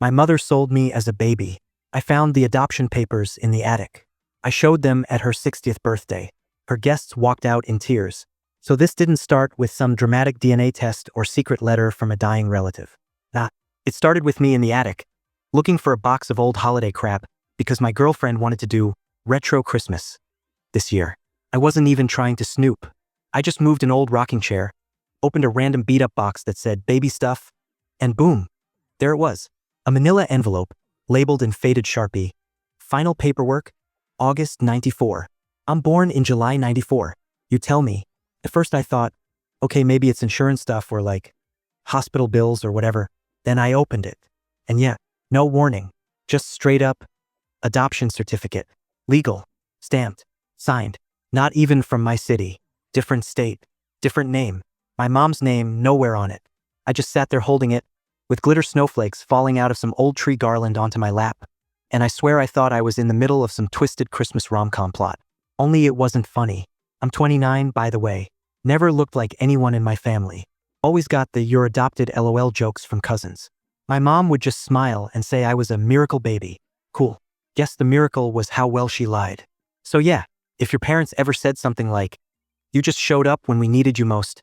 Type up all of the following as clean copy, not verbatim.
My mother sold me as a baby. I found the adoption papers in the attic. I showed them at her 60th birthday. Her guests walked out in tears. So this didn't start with some dramatic DNA test or secret letter from a dying relative. Nah, it started with me in the attic, looking for a box of old holiday crap because my girlfriend wanted to do retro Christmas this year. I wasn't even trying to snoop. I just moved an old rocking chair, opened a random beat-up box that said baby stuff, and boom, there it was. A manila envelope, labeled in faded Sharpie. Final paperwork, August 94. I'm born in July 94. You tell me. At first I thought, okay, maybe it's insurance stuff or like hospital bills or whatever. Then I opened it. And yeah, no warning. Just straight up adoption certificate. Legal. Stamped. Signed. Not even from my city. Different state. Different name. My mom's name nowhere on it. I just sat there holding it, with glitter snowflakes falling out of some old tree garland onto my lap. And I swear I thought I was in the middle of some twisted Christmas rom-com plot. Only it wasn't funny. I'm 29, by the way. Never looked like anyone in my family. Always got the "you're adopted" LOL jokes from cousins. My mom would just smile and say I was a miracle baby. Cool. Guess the miracle was how well she lied. So yeah, if your parents ever said something like, "You just showed up when we needed you most,"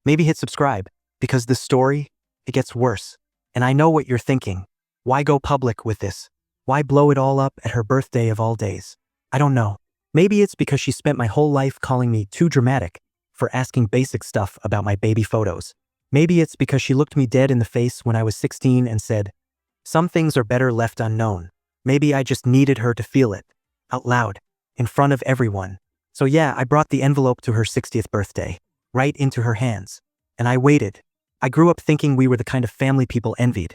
maybe hit subscribe, because this story, it gets worse. And I know what you're thinking. Why go public with this? Why blow it all up at her birthday of all days? I don't know. Maybe it's because she spent my whole life calling me too dramatic for asking basic stuff about my baby photos. Maybe it's because she looked me dead in the face when I was 16 and said, "Some things are better left unknown." Maybe I just needed her to feel it, out loud, in front of everyone. So yeah, I brought the envelope to her 60th birthday, right into her hands. And I waited. I grew up thinking we were the kind of family people envied.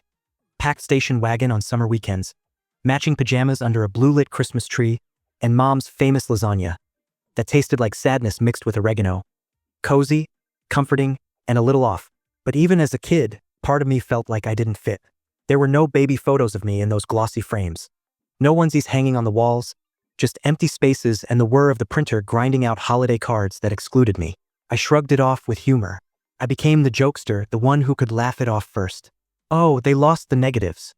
Packed station wagon on summer weekends, matching pajamas under a blue-lit Christmas tree, and mom's famous lasagna that tasted like sadness mixed with oregano. Cozy, comforting, and a little off. But even as a kid, part of me felt like I didn't fit. There were no baby photos of me in those glossy frames. No onesies hanging on the walls, just empty spaces and the whir of the printer grinding out holiday cards that excluded me. I shrugged it off with humor. I became the jokester, the one who could laugh it off first. "Oh, they lost the negatives,"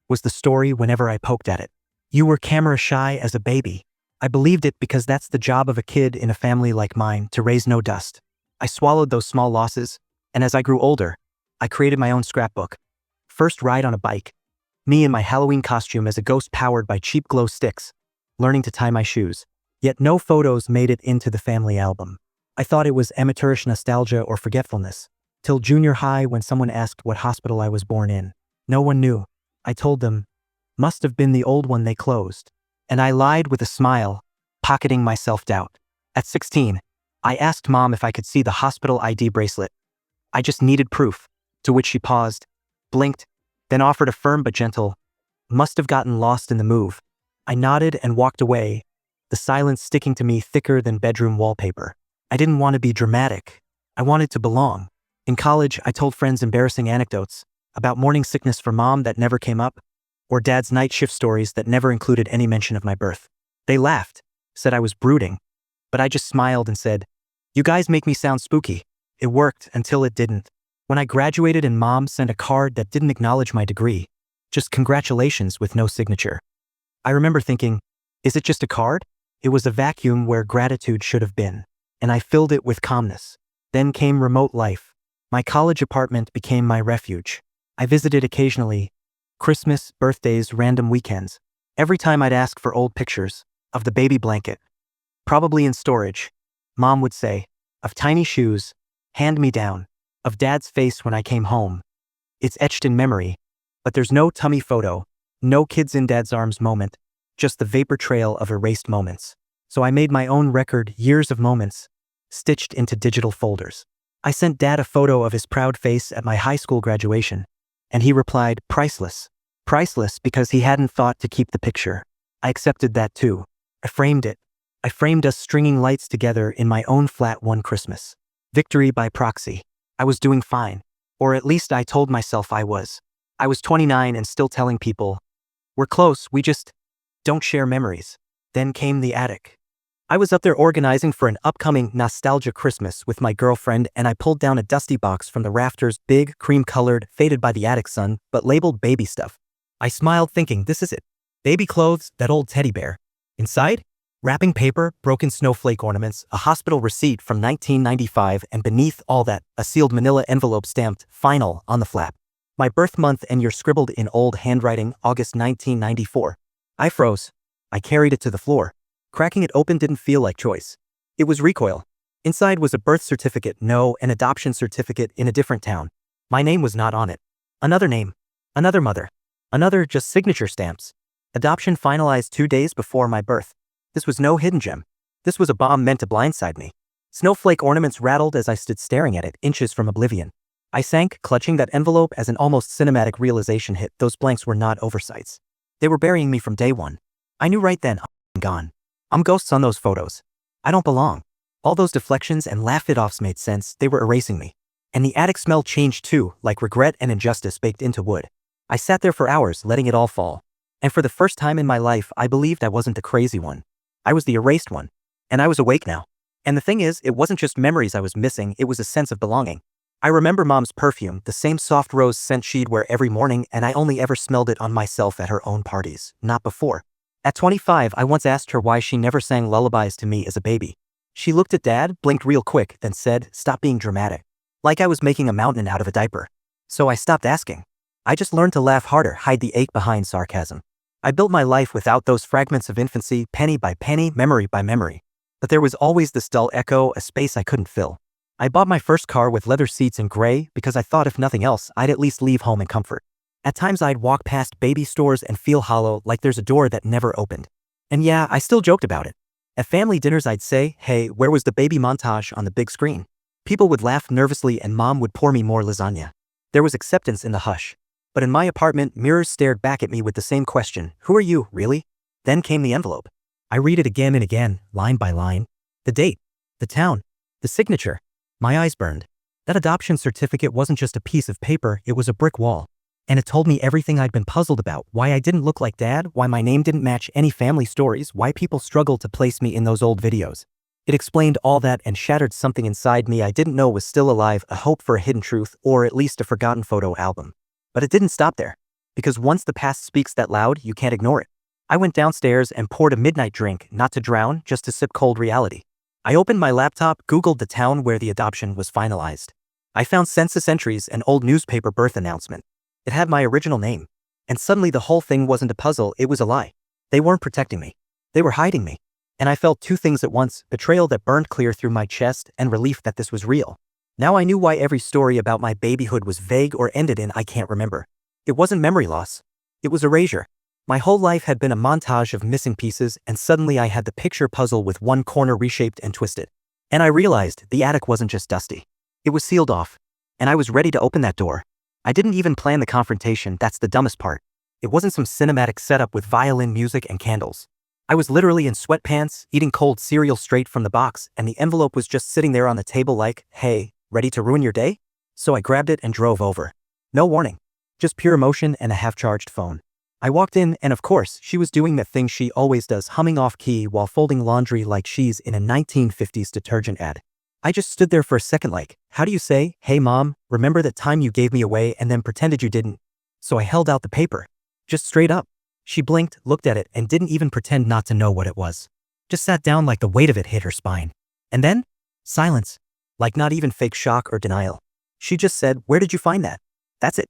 was the story whenever I poked at it. "You were camera shy as a baby." I believed it because that's the job of a kid in a family like mine, to raise no dust. I swallowed those small losses, and as I grew older, I created my own scrapbook. First ride on a bike. Me in my Halloween costume as a ghost powered by cheap glow sticks, learning to tie my shoes. Yet no photos made it into the family album. I thought it was amateurish nostalgia or forgetfulness. Till junior high when someone asked what hospital I was born in. No one knew. I told them, must have been the old one they closed. And I lied with a smile, pocketing my self-doubt. At 16, I asked mom if I could see the hospital ID bracelet. I just needed proof, to which she paused, blinked, then offered a firm but gentle, "Must have gotten lost in the move." I nodded and walked away, the silence sticking to me thicker than bedroom wallpaper. I didn't want to be dramatic. I wanted to belong. In college, I told friends embarrassing anecdotes about morning sickness for mom that never came up, or dad's night shift stories that never included any mention of my birth. They laughed, said I was brooding, but I just smiled and said, "You guys make me sound spooky." It worked until it didn't. When I graduated and mom sent a card that didn't acknowledge my degree, just congratulations with no signature. I remember thinking, is it just a card? It was a vacuum where gratitude should have been, and I filled it with calmness. Then came remote life. My college apartment became my refuge. I visited occasionally, Christmas, birthdays, random weekends. Every time I'd ask for old pictures of the baby blanket, probably in storage, mom would say, of tiny shoes, hand me down, of dad's face when I came home. It's etched in memory, but there's no tummy photo, no kids in dad's arms moment, just the vapor trail of erased moments. So I made my own record, years of moments, stitched into digital folders. I sent dad a photo of his proud face at my high school graduation, and he replied, "Priceless." Priceless because he hadn't thought to keep the picture. I accepted that too. I framed it. I framed us stringing lights together in my own flat one Christmas. Victory by proxy. I was doing fine. Or at least I told myself I was. I was 29 and still telling people, "We're close, we just don't share memories." Then came the attic. I was up there organizing for an upcoming nostalgia Christmas with my girlfriend, and I pulled down a dusty box from the rafters, big, cream-colored, faded by the attic sun, but labeled baby stuff. I smiled thinking this is it. Baby clothes, that old teddy bear. Inside? Wrapping paper, broken snowflake ornaments, a hospital receipt from 1995, and beneath all that, a sealed manila envelope stamped, "Final," on the flap. My birth month and year scribbled in old handwriting, August 1994. I froze. I carried it to the floor. Cracking it open didn't feel like choice. It was recoil. Inside was a birth certificate, no, an adoption certificate in a different town. My name was not on it. Another name. Another mother. Another just signature stamps. Adoption finalized 2 days before my birth. This was no hidden gem. This was a bomb meant to blindside me. Snowflake ornaments rattled as I stood staring at it, inches from oblivion. I sank, clutching that envelope as an almost cinematic realization hit. Those blanks were not oversights. They were burying me from day one. I knew right then, I'm gone. I'm ghosts on those photos. I don't belong. All those deflections and laugh-it-offs made sense. They were erasing me. And the attic smell changed too, like regret and injustice baked into wood. I sat there for hours, letting it all fall. And for the first time in my life, I believed I wasn't the crazy one. I was the erased one. And I was awake now. And the thing is, it wasn't just memories I was missing, it was a sense of belonging. I remember Mom's perfume, the same soft rose scent she'd wear every morning, and I only ever smelled it on myself at her own parties, not before. At 25, I once asked her why she never sang lullabies to me as a baby. She looked at Dad, blinked real quick, then said, "Stop being dramatic." Like I was making a mountain out of a diaper. So I stopped asking. I just learned to laugh harder, hide the ache behind sarcasm. I built my life without those fragments of infancy, penny by penny, memory by memory. But there was always this dull echo, a space I couldn't fill. I bought my first car with leather seats and gray because I thought if nothing else, I'd at least leave home in comfort. At times I'd walk past baby stores and feel hollow, like there's a door that never opened. And yeah, I still joked about it. At family dinners I'd say, "Hey, where was the baby montage on the big screen?" People would laugh nervously and Mom would pour me more lasagna. There was acceptance in the hush. But in my apartment, mirrors stared back at me with the same question, "Who are you, really?" Then came the envelope. I read it again and again, line by line. The date, the town, the signature. My eyes burned. That adoption certificate wasn't just a piece of paper, it was a brick wall. And it told me everything I'd been puzzled about, why I didn't look like Dad, why my name didn't match any family stories, why people struggled to place me in those old videos. It explained all that and shattered something inside me I didn't know was still alive, a hope for a hidden truth, or at least a forgotten photo album. But it didn't stop there. Because once the past speaks that loud, you can't ignore it. I went downstairs and poured a midnight drink, not to drown, just to sip cold reality. I opened my laptop, Googled the town where the adoption was finalized. I found census entries and old newspaper birth announcement. It had my original name. And suddenly the whole thing wasn't a puzzle, it was a lie. They weren't protecting me. They were hiding me. And I felt two things at once, betrayal that burned clear through my chest and relief that this was real. Now I knew why every story about my babyhood was vague or ended in "I can't remember." It wasn't memory loss. It was erasure. My whole life had been a montage of missing pieces, and suddenly I had the picture puzzle with one corner reshaped and twisted. And I realized the attic wasn't just dusty. It was sealed off. And I was ready to open that door. I didn't even plan the confrontation, that's the dumbest part. It wasn't some cinematic setup with violin music and candles. I was literally in sweatpants, eating cold cereal straight from the box, and the envelope was just sitting there on the table like, "Hey, ready to ruin your day?" So I grabbed it and drove over. No warning. Just pure emotion and a half-charged phone. I walked in, and of course, she was doing that thing she always does, humming off-key while folding laundry like she's in a 1950s detergent ad. I just stood there for a second like, how do you say, "Hey Mom, remember that time you gave me away and then pretended you didn't?" So I held out the paper. Just straight up. She blinked, looked at it, and didn't even pretend not to know what it was. Just sat down like the weight of it hit her spine. And then? Silence. Like not even fake shock or denial. She just said, "Where did you find that?" That's it.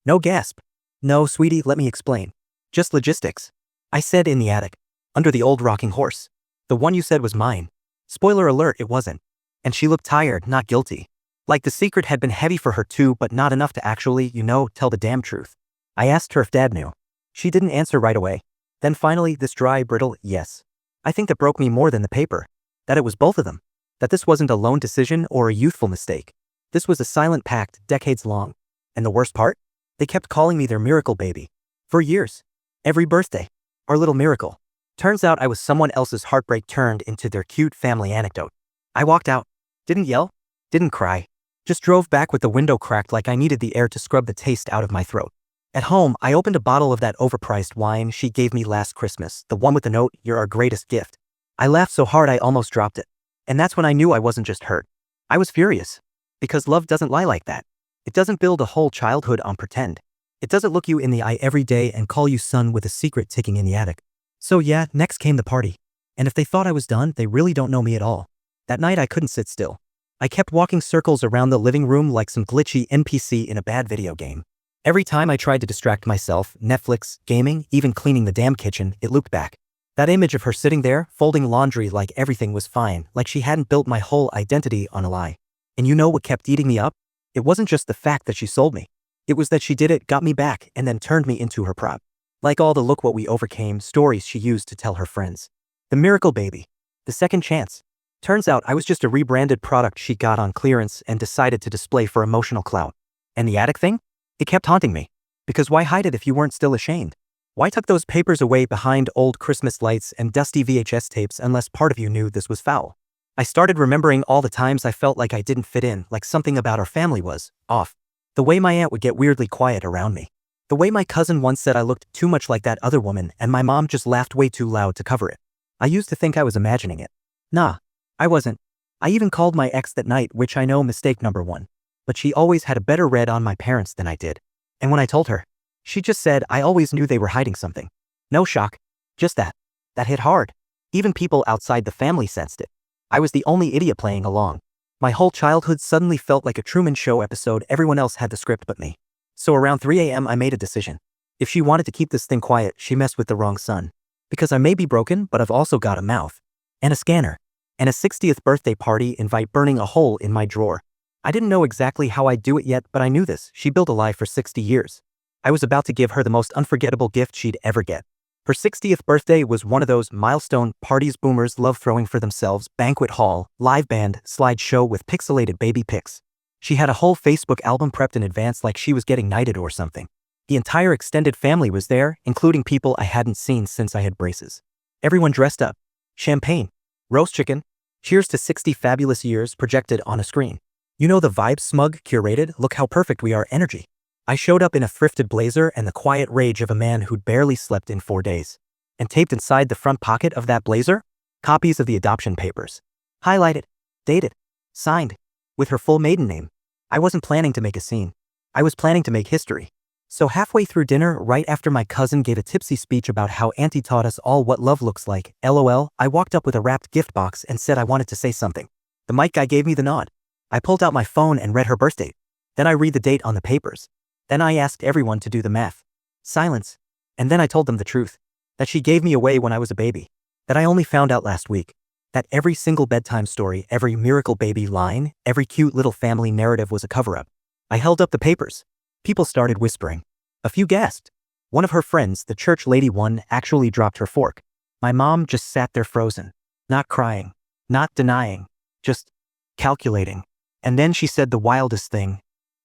No gasp. "No, sweetie, let me explain. Just logistics." I said, "In the attic. Under the old rocking horse. The one you said was mine." Spoiler alert, it wasn't. And she looked tired, not guilty. Like the secret had been heavy for her too, but not enough to actually, tell the damn truth. I asked her if Dad knew. She didn't answer right away. Then finally, this dry, brittle yes. I think that broke me more than the paper. That it was both of them. That this wasn't a lone decision or a youthful mistake. This was a silent pact, decades long. And the worst part? They kept calling me their miracle baby. For years. Every birthday. Our little miracle. Turns out I was someone else's heartbreak turned into their cute family anecdote. I walked out. Didn't yell. Didn't cry. Just drove back with the window cracked like I needed the air to scrub the taste out of my throat. At home, I opened a bottle of that overpriced wine she gave me last Christmas, the one with the note, "You're our greatest gift." I laughed so hard I almost dropped it. And that's when I knew I wasn't just hurt. I was furious. Because love doesn't lie like that. It doesn't build a whole childhood on pretend. It doesn't look you in the eye every day and call you son with a secret ticking in the attic. So yeah, next came the party. And if they thought I was done, they really don't know me at all. That night I couldn't sit still. I kept walking circles around the living room like some glitchy NPC in a bad video game. Every time I tried to distract myself, Netflix, gaming, even cleaning the damn kitchen, it looped back. That image of her sitting there, folding laundry like everything was fine, like she hadn't built my whole identity on a lie. And you know what kept eating me up? It wasn't just the fact that she sold me. It was that she did it, got me back, and then turned me into her prop. Like all the look what we overcame stories she used to tell her friends. The miracle baby. The second chance. Turns out I was just a rebranded product she got on clearance and decided to display for emotional clout. And the attic thing? It kept haunting me. Because why hide it if you weren't still ashamed? Why tuck those papers away behind old Christmas lights and dusty VHS tapes unless part of you knew this was foul? I started remembering all the times I felt like I didn't fit in, like something about our family was off. The way my aunt would get weirdly quiet around me. The way my cousin once said I looked too much like that other woman and my mom just laughed way too loud to cover it. I used to think I was imagining it. Nah, I wasn't. I even called my ex that night, which I know mistake number one. But she always had a better read on my parents than I did. And when I told her, she just said I always knew they were hiding something. No shock. Just that. That hit hard. Even people outside the family sensed it. I was the only idiot playing along. My whole childhood suddenly felt like a Truman Show episode. Everyone else had the script but me. So around 3 a.m. I made a decision. If she wanted to keep this thing quiet, she messed with the wrong son. Because I may be broken, but I've also got a mouth. And a scanner. And a 60th birthday party invite burning a hole in my drawer. I didn't know exactly how I'd do it yet, but I knew this. She built a lie for 60 years. I was about to give her the most unforgettable gift she'd ever get. Her 60th birthday was one of those milestone parties boomers love throwing for themselves, banquet hall, live band, slideshow with pixelated baby pics. She had a whole Facebook album prepped in advance like she was getting knighted or something. The entire extended family was there, including people I hadn't seen since I had braces. Everyone dressed up. Champagne. Roast chicken. Cheers to 60 fabulous years projected on a screen. You know the vibe, smug, curated, look how perfect we are energy. I showed up in a thrifted blazer and the quiet rage of a man who'd barely slept in 4 days. And taped inside the front pocket of that blazer? Copies of the adoption papers. Highlighted. Dated. Signed. With her full maiden name. I wasn't planning to make a scene. I was planning to make history. So halfway through dinner, right after my cousin gave a tipsy speech about how Auntie taught us all what love looks like, LOL, I walked up with a wrapped gift box and said I wanted to say something. The mic guy gave me the nod. I pulled out my phone and read her birth date. Then I read the date on the papers. Then I asked everyone to do the math. Silence. And then I told them the truth. That she gave me away when I was a baby. That I only found out last week. That every single bedtime story, every miracle baby line, every cute little family narrative was a cover-up. I held up the papers. People started whispering. A few gasped. One of her friends, the church lady one, actually dropped her fork. My mom just sat there frozen. Not crying. Not denying. Just calculating. And then she said the wildest thing.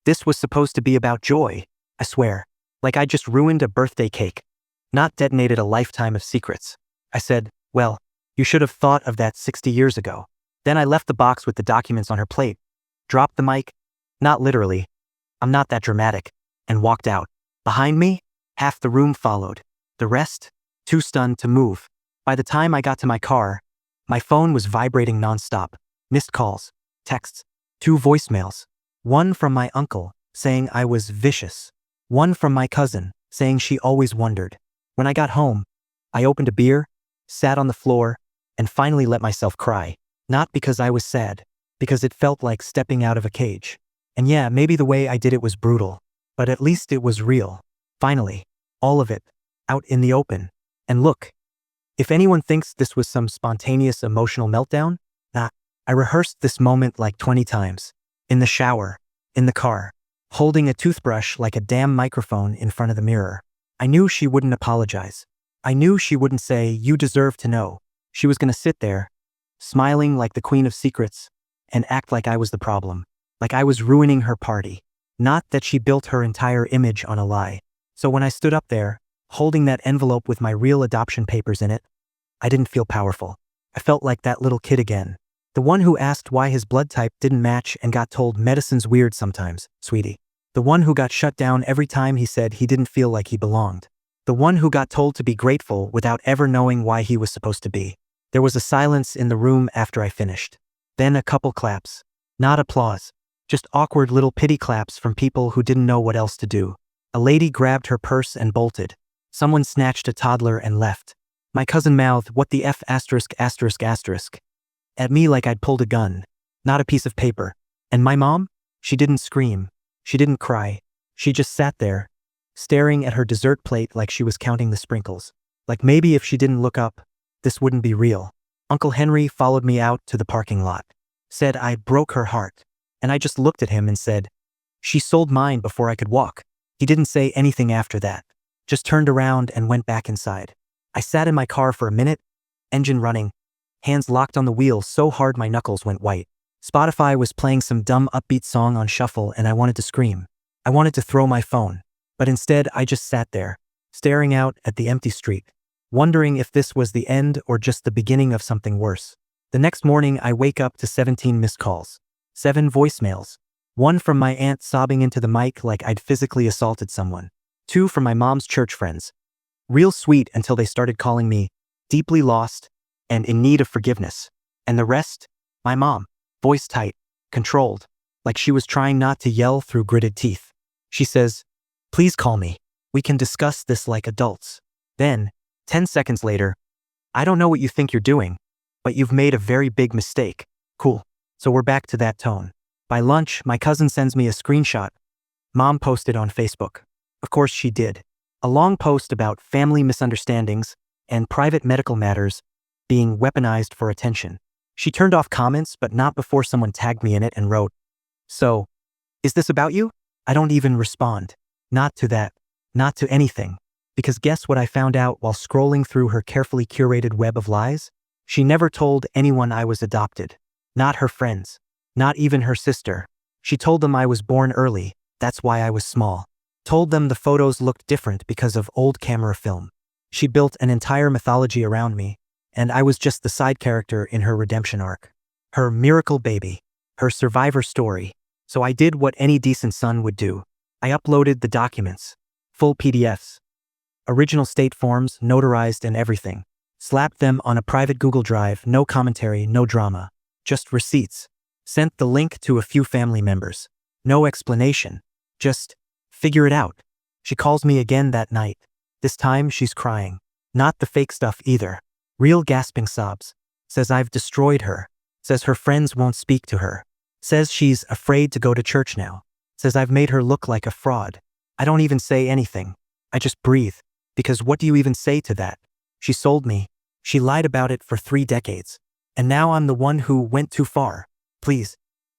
This was supposed to be about joy, I swear. Like I just ruined a birthday cake. Not detonated a lifetime of secrets. I said, well, you should have thought of that 60 years ago. Then I left the box with the documents on her plate. Dropped the mic. Not literally. I'm not that dramatic. And walked out. Behind me, half the room followed. The rest, too stunned to move. By the time I got to my car, my phone was vibrating nonstop. Missed calls, texts, 2 voicemails. One from my uncle, saying I was vicious. One from my cousin, saying she always wondered. When I got home, I opened a beer, sat on the floor, and finally let myself cry. Not because I was sad, because it felt like stepping out of a cage. And yeah, maybe the way I did it was brutal, but at least it was real. Finally, all of it, out in the open. And look, if anyone thinks this was some spontaneous emotional meltdown, nah, I rehearsed this moment like 20 times. In the shower, in the car, holding a toothbrush like a damn microphone in front of the mirror. I knew she wouldn't apologize. I knew she wouldn't say, you deserve to know. She was gonna sit there, smiling like the queen of secrets, and act like I was the problem. Like I was ruining her party. Not that she built her entire image on a lie. So when I stood up there, holding that envelope with my real adoption papers in it, I didn't feel powerful. I felt like that little kid again. The one who asked why his blood type didn't match and got told medicine's weird sometimes, sweetie. The one who got shut down every time he said he didn't feel like he belonged. The one who got told to be grateful without ever knowing why he was supposed to be. There was a silence in the room after I finished. Then a couple claps. Not applause. Just awkward little pity claps from people who didn't know what else to do. A lady grabbed her purse and bolted. Someone snatched a toddler and left. My cousin mouthed, "What the F asterisk asterisk asterisk," at me like I'd pulled a gun, not a piece of paper. And my mom? She didn't scream. She didn't cry. She just sat there, staring at her dessert plate like she was counting the sprinkles. Like maybe if she didn't look up, this wouldn't be real. Uncle Henry followed me out to the parking lot. Said I broke her heart. And I just looked at him and said, "She sold mine before I could walk." He didn't say anything after that. Just turned around and went back inside. I sat in my car for a minute, engine running, hands locked on the wheel so hard my knuckles went white. Spotify was playing some dumb upbeat song on shuffle and I wanted to scream. I wanted to throw my phone. But instead I just sat there, staring out at the empty street, wondering if this was the end or just the beginning of something worse. The next morning I wake up to 17 missed calls. 7 voicemails. 1 from my aunt sobbing into the mic like I'd physically assaulted someone. 2 from my mom's church friends. Real sweet until they started calling me deeply lost and in need of forgiveness. And the rest? My mom. Voice tight, controlled, like she was trying not to yell through gritted teeth. She says, "Please call me. We can discuss this like adults." Then, 10 seconds later, "I don't know what you think you're doing, but you've made a very big mistake." Cool. So we're back to that tone. By lunch, my cousin sends me a screenshot. Mom posted on Facebook. Of course she did. A long post about family misunderstandings and private medical matters being weaponized for attention. She turned off comments, but not before someone tagged me in it and wrote, "So, is this about you?" I don't even respond. Not to that. Not to anything. Because guess what I found out while scrolling through her carefully curated web of lies? She never told anyone I was adopted. Not her friends. Not even her sister. She told them I was born early, that's why I was small. Told them the photos looked different because of old camera film. She built an entire mythology around me, and I was just the side character in her redemption arc. Her miracle baby. Her survivor story. So I did what any decent son would do. I uploaded the documents. Full PDFs. Original state forms, notarized and everything. Slapped them on a private Google Drive, no commentary, no drama. Just receipts. Sent the link to a few family members. No explanation. Just figure it out. She calls me again that night. This time she's crying. Not the fake stuff either. Real gasping sobs. Says I've destroyed her. Says her friends won't speak to her. Says she's afraid to go to church now. Says I've made her look like a fraud. I don't even say anything. I just breathe. Because what do you even say to that? She sold me. She lied about it for 3 decades. And now I'm the one who went too far. Please.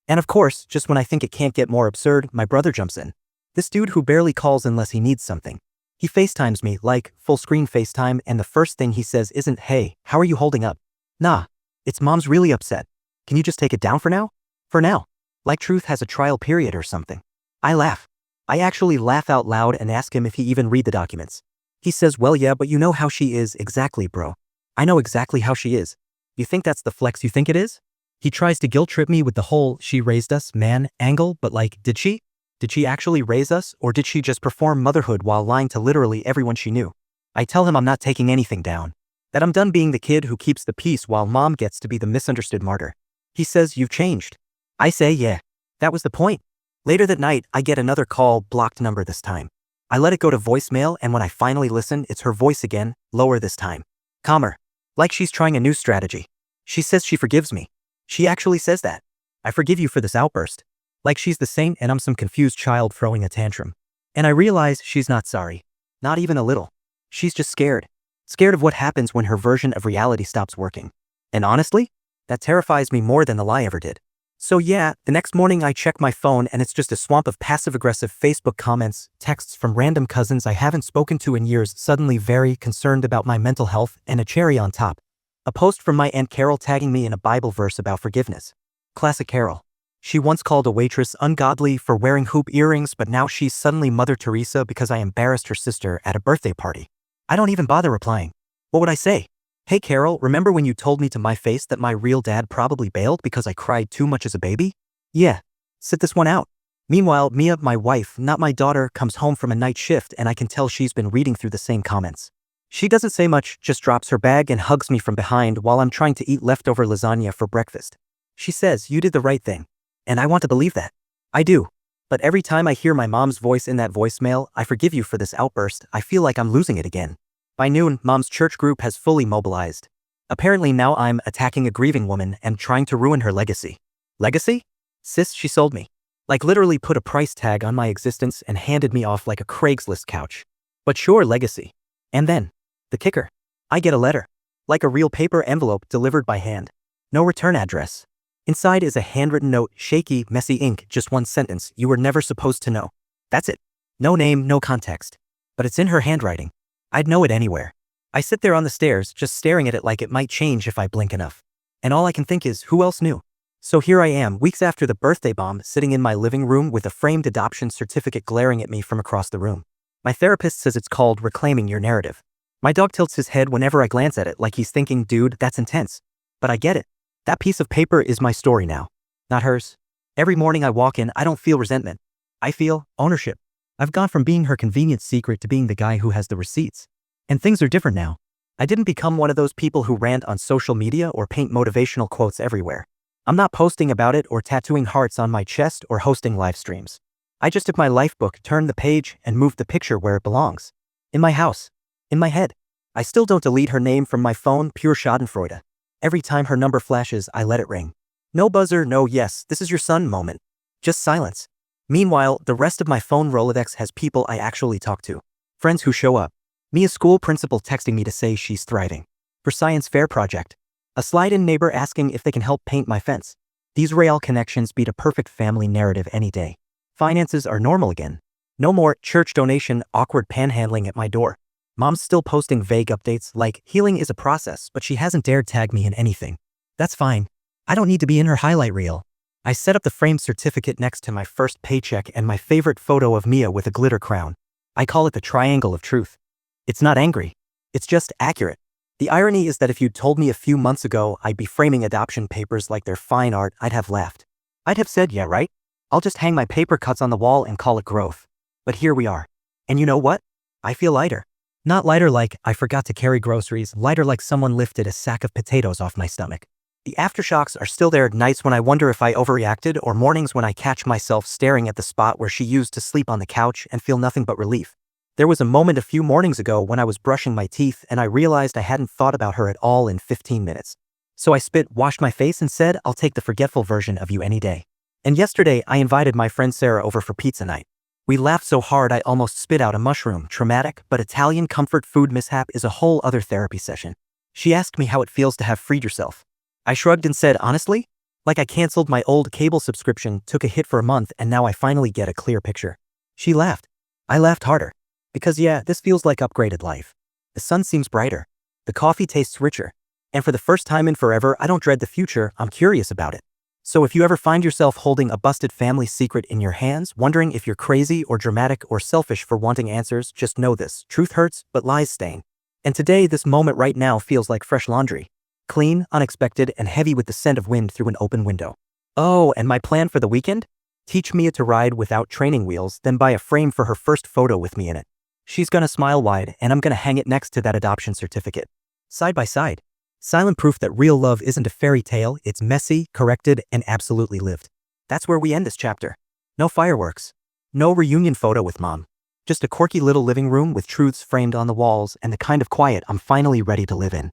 And of course, just when I think it can't get more absurd, my brother jumps in. This dude who barely calls unless he needs something. He FaceTimes me, like, full screen FaceTime, and the first thing he says isn't, "Hey, how are you holding up?" Nah. It's, "Mom's really upset. Can you just take it down for now?" For now. Like truth has a trial period or something. I laugh. I actually laugh out loud and ask him if he even read the documents. He says, "Well, yeah, but you know how she is." Exactly, bro. I know exactly how she is. You think that's the flex you think it is? He tries to guilt trip me with the whole "she raised us, man" angle, but like, did she? Did she actually raise us, or did she just perform motherhood while lying to literally everyone she knew? I tell him I'm not taking anything down. That I'm done being the kid who keeps the peace while mom gets to be the misunderstood martyr. He says, "You've changed." I say, "Yeah. That was the point." Later that night, I get another call, blocked number this time. I let it go to voicemail, and when I finally listen, it's her voice again, lower this time. Calmer. Like she's trying a new strategy. She says she forgives me. She actually says that. "I forgive you for this outburst." Like she's the saint and I'm some confused child throwing a tantrum. And I realize she's not sorry. Not even a little. She's just scared. Scared of what happens when her version of reality stops working. And honestly, that terrifies me more than the lie ever did. So yeah, the next morning I check my phone and it's just a swamp of passive-aggressive Facebook comments, texts from random cousins I haven't spoken to in years suddenly very concerned about my mental health, and a cherry on top. A post from my Aunt Carol tagging me in a Bible verse about forgiveness. Classic Carol. She once called a waitress ungodly for wearing hoop earrings, but now she's suddenly Mother Teresa because I embarrassed her sister at a birthday party. I don't even bother replying. What would I say? "Hey Carol, remember when you told me to my face that my real dad probably bailed because I cried too much as a baby?" Yeah. Sit this one out. Meanwhile, Mia, my wife, not my daughter, comes home from a night shift and I can tell she's been reading through the same comments. She doesn't say much, just drops her bag and hugs me from behind while I'm trying to eat leftover lasagna for breakfast. She says, "You did the right thing." And I want to believe that. I do. But every time I hear my mom's voice in that voicemail, I forgive you for this outburst, I feel like I'm losing it again. By noon, mom's church group has fully mobilized. Apparently now I'm attacking a grieving woman and trying to ruin her legacy. Legacy? Sis, she sold me. Like literally put a price tag on my existence and handed me off like a Craigslist couch. But sure, legacy. And then, the kicker. I get a letter. Like a real paper envelope delivered by hand. No return address. Inside is a handwritten note, shaky, messy ink, just one sentence, you were never supposed to know. That's it. No name, no context. But it's in her handwriting. I'd know it anywhere. I sit there on the stairs, just staring at it like it might change if I blink enough. And all I can think is, who else knew? So here I am, weeks after the birthday bomb, sitting in my living room with a framed adoption certificate glaring at me from across the room. My therapist says it's called reclaiming your narrative. My dog tilts his head whenever I glance at it like he's thinking, dude, that's intense. But I get it. That piece of paper is my story now. Not hers. Every morning I walk in, I don't feel resentment. I feel ownership. I've gone from being her convenient secret to being the guy who has the receipts. And things are different now. I didn't become one of those people who rant on social media or paint motivational quotes everywhere. I'm not posting about it or tattooing hearts on my chest or hosting live streams. I just took my life book, turned the page, and moved the picture where it belongs. In my house. In my head. I still don't delete her name from my phone, pure schadenfreude. Every time her number flashes, I let it ring. No buzzer, no yes, this is your son moment. Just silence. Meanwhile, the rest of my phone Rolodex has people I actually talk to. Friends who show up. Me, a school principal texting me to say she's thriving. For science fair project. A slide-in neighbor asking if they can help paint my fence. These real connections beat a perfect family narrative any day. Finances are normal again. No more church donation, awkward panhandling at my door. Mom's still posting vague updates like, healing is a process, but she hasn't dared tag me in anything. That's fine. I don't need to be in her highlight reel. I set up the framed certificate next to my first paycheck and my favorite photo of Mia with a glitter crown. I call it the triangle of truth. It's not angry. It's just accurate. The irony is that if you'd told me a few months ago I'd be framing adoption papers like they're fine art, I'd have laughed. I'd have said, yeah, right? I'll just hang my paper cuts on the wall and call it growth. But here we are. And you know what? I feel lighter. Not lighter like I forgot to carry groceries, lighter like someone lifted a sack of potatoes off my stomach. The aftershocks are still there, nights when I wonder if I overreacted or mornings when I catch myself staring at the spot where she used to sleep on the couch and feel nothing but relief. There was a moment a few mornings ago when I was brushing my teeth and I realized I hadn't thought about her at all in 15 minutes. So I washed my face and said, I'll take the forgetful version of you any day. And yesterday I invited my friend Sarah over for pizza night. We laughed so hard I almost spit out a mushroom. Traumatic, but Italian comfort food mishap is a whole other therapy session. She asked me how it feels to have freed yourself. I shrugged and said, honestly? Like I canceled my old cable subscription, took a hit for a month, and now I finally get a clear picture. She laughed. I laughed harder. Because yeah, this feels like upgraded life. The sun seems brighter. The coffee tastes richer. And for the first time in forever, I don't dread the future, I'm curious about it. So if you ever find yourself holding a busted family secret in your hands, wondering if you're crazy or dramatic or selfish for wanting answers, just know this. Truth hurts, but lies stain. And today, this moment right now feels like fresh laundry. Clean, unexpected, and heavy with the scent of wind through an open window. Oh, and my plan for the weekend? Teach Mia to ride without training wheels, then buy a frame for her first photo with me in it. She's gonna smile wide, and I'm gonna hang it next to that adoption certificate. Side by side. Silent proof that real love isn't a fairy tale, it's messy, corrected, and absolutely lived. That's where we end this chapter. No fireworks. No reunion photo with mom. Just a quirky little living room with truths framed on the walls and the kind of quiet I'm finally ready to live in.